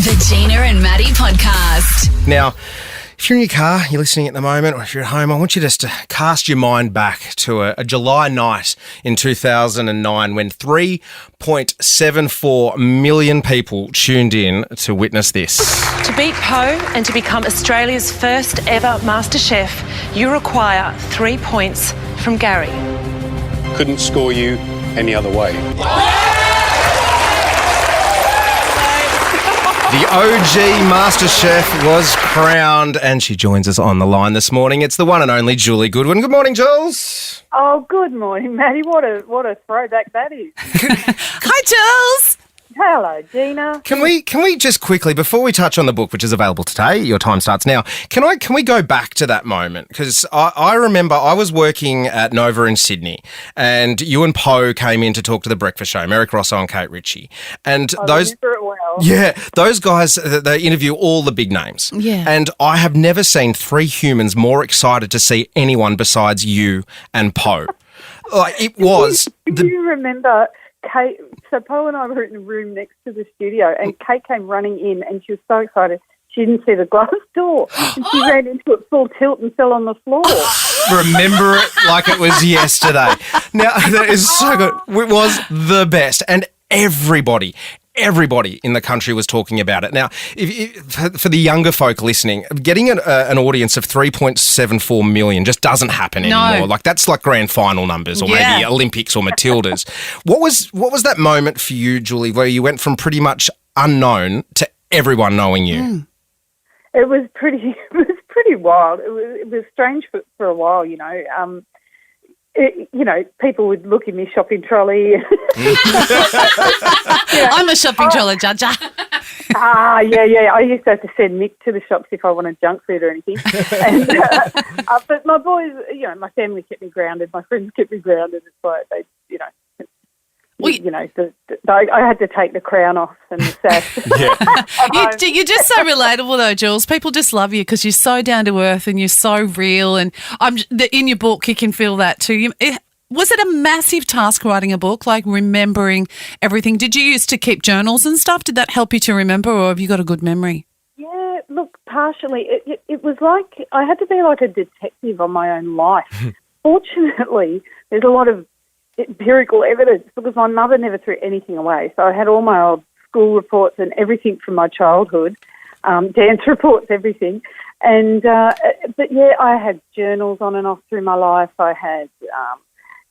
The Gina and Matty podcast. Now, if you're in your car, you're listening at the moment, or if you're at home, I want you just to cast your mind back to a July night in 2009 when 3.74 million people tuned in to witness this. To beat Poe and to become Australia's first ever MasterChef, you require 3 points from Gary. Couldn't score you any other way. The OG MasterChef was crowned, and she joins us on the line this morning. It's the one and only Julie Goodwin. Good morning, Jules. Oh, good morning, Matty. What a throwback that is. Hi, Jules. Hello, Gina. Can we just quickly, before we touch on the book, which is available today, your time starts now, can we go back to that moment? Because I remember I was working at Nova in Sydney, and you and Poe came in to talk to The Breakfast Show, Eric Rosso and Kate Ritchie. And I remember it well. Yeah, those guys, they interview all the big names. Yeah. And I have never seen three humans more excited to see anyone besides you and Poe. It was... Do you remember... Kate, so Poe and I were in the room next to the studio, and Kate came running in, and she was so excited she didn't see the glass door, and she ran into it full tilt and fell on the floor. Remember it like it was yesterday. Now, that is so good. It was the best, and everybody in the country was talking about it. Now, for the younger folk listening, getting an audience of 3.74 million just doesn't happen anymore. No. Like, that's like grand final numbers, or maybe Olympics or Matildas. What was that moment for you, Julie, where you went from pretty much unknown to everyone knowing you? It was pretty wild. It was strange for a while, you know. People would look in my shopping trolley. I'm a shopping trolley judge. Yeah. I used to have to send Mick to the shops if I wanted junk food or anything. But my boys, my family kept me grounded. My friends kept me grounded. It's like they, I had to take the crown off and the sash. You're just so relatable, though, Jules. People just love you because you're so down to earth and you're so real. And in your book, you can feel that too. Was it a massive task writing a book, like remembering everything? Did you used to keep journals and stuff? Did that help you to remember, or have you got a good memory? Yeah, look, partially. It was like I had to be like a detective on my own life. Fortunately, there's a lot of empirical evidence because my mother never threw anything away. So I had all my old school reports and everything from my childhood, dance reports, everything. And, but yeah, I had journals on and off through my life. I had,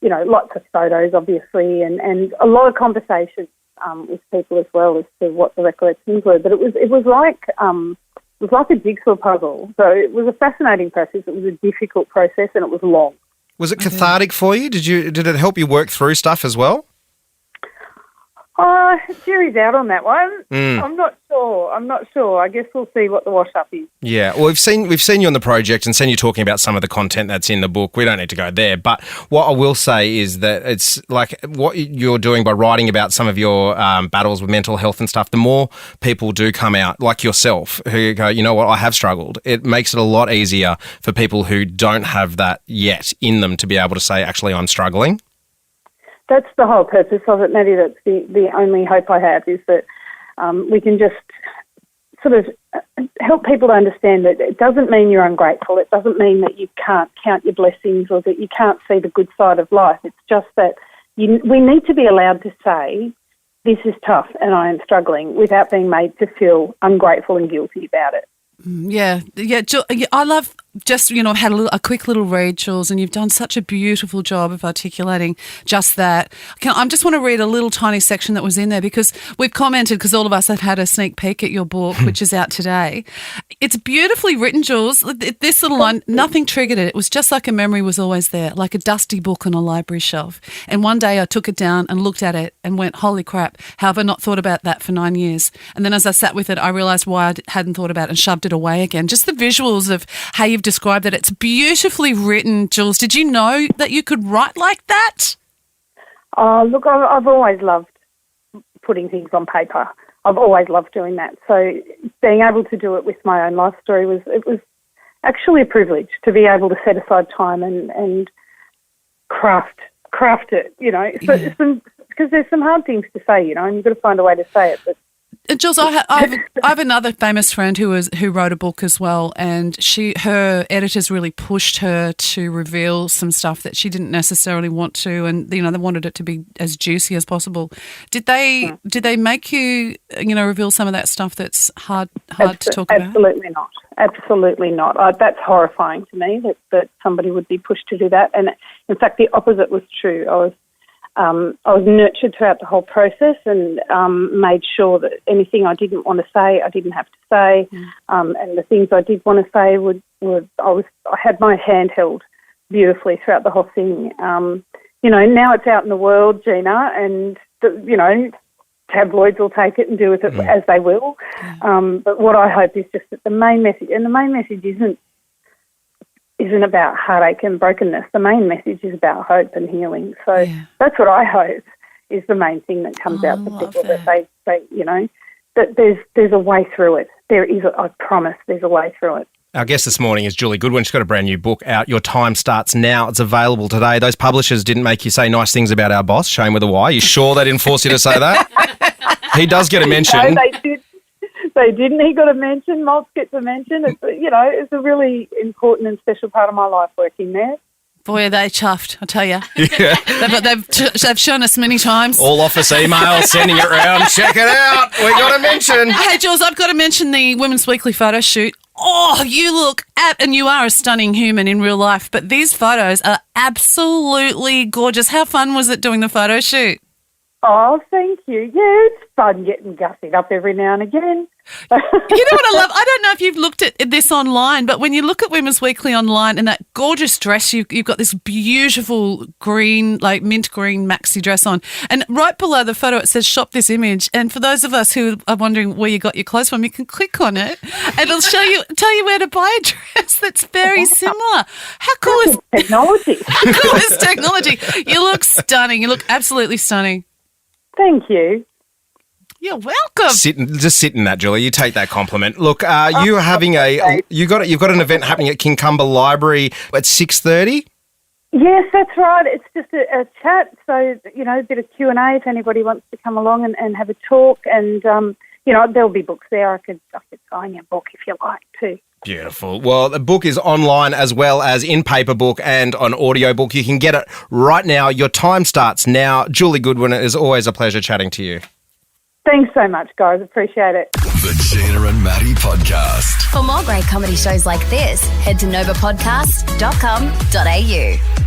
lots of photos, obviously, and a lot of conversations with people as well as to what the recollections were. But it was like a jigsaw puzzle. So it was a fascinating process. It was a difficult process and it was long. Was it cathartic for you? Did it help you work through stuff as well? Jury's out on that one. I'm not sure. I guess we'll see what the wash-up is. Yeah, well, we've seen you on the project and seen you talking about some of the content that's in the book. We don't need to go there. But what I will say is that it's like what you're doing by writing about some of your battles with mental health and stuff, the more people do come out, like yourself, who go, you know what, I have struggled. It makes it a lot easier for people who don't have that yet in them to be able to say, actually, I'm struggling. That's the whole purpose of it, Matty. That's the only hope I have is that we can just sort of help people to understand that it doesn't mean you're ungrateful. It doesn't mean that you can't count your blessings or that you can't see the good side of life. It's just that we need to be allowed to say, this is tough and I am struggling without being made to feel ungrateful and guilty about it. Yeah. I love just, had a quick little read, Jules, and you've done such a beautiful job of articulating just that. I just want to read a little tiny section that was in there because we've commented, because all of us have had a sneak peek at your book, which is out today. It's beautifully written, Jules. This little line, nothing triggered it. It was just like a memory was always there, like a dusty book on a library shelf. And one day I took it down and looked at it and went, holy crap, how have I not thought about that for 9 years? And then as I sat with it, I realised why I hadn't thought about it and shoved it away again. Just the visuals of how you've described that. It's beautifully written, Jules. Did you know that you could write like that? Look, I've always loved putting things on paper. I've always loved doing that. So being able to do it with my own life story was actually a privilege to be able to set aside time and craft it, you know. Because there's some hard things to say, you know, and you've got to find a way to say it. But Jules, I have another famous friend who wrote a book as well, and her editors really pushed her to reveal some stuff that she didn't necessarily want to, and they wanted it to be as juicy as possible. Did they make you reveal some of that stuff that's hard to talk about? Absolutely not. Absolutely not. That's horrifying to me that somebody would be pushed to do that. And in fact, the opposite was true. I was nurtured throughout the whole process and made sure that anything I didn't want to say, I didn't have to say. And the things I did want to say I had my hand held beautifully throughout the whole thing. Now it's out in the world, Gina, and tabloids will take it and do with it as they will. But what I hope is just that the main message isn't about heartache and brokenness. The main message is about hope and healing. So that's what I hope is the main thing that comes out for people, that they that there's a way through it. There is, I promise, there's a way through it. Our guest this morning is Julie Goodwin. She's got a brand new book out. Your Time Starts Now. It's available today. Those publishers didn't make you say nice things about our boss, Shane with a Y. You sure they didn't force you to say that? He does get a mention. No, they did. They didn't. He got a mention. Maltz gets a mention. It's a really important and special part of my life working there. Boy, are they chuffed, I tell you. Yeah. They've shown us many times. All office emails, sending it around. Check it out. We got a mention. Hey, Jules, I've got to mention the Women's Weekly photo shoot. Oh, you look and you are a stunning human in real life, but these photos are absolutely gorgeous. How fun was it doing the photo shoot? Oh, thank you. Yeah, it's fun getting gussied up every now and again. You know what I love? I don't know if you've looked at this online, but when you look at Women's Weekly online and that gorgeous dress, you've got this beautiful green, like mint green maxi dress on. And right below the photo, it says shop this image. And for those of us who are wondering where you got your clothes from, you can click on it and it'll tell you where to buy a dress that's very similar. How cool is technology? How cool is technology? You look stunning. You look absolutely stunning. Thank you. You're welcome. Just sit in that, Julie. You take that compliment. Look, you're having you've got an event happening at Kincumber Library at 6:30. Yes, that's right. It's just a chat, so a bit of Q&A if anybody wants to come along and have a talk. And there'll be books there. I could sign your book if you like too. Beautiful. Well, the book is online as well as in paper book and on audiobook. You can get it right now. Your Time Starts Now. Julie Goodwin, it is always a pleasure chatting to you. Thanks so much, guys. Appreciate it. The Gina and Matty Podcast. For more great comedy shows like this, head to novapodcast.com.au.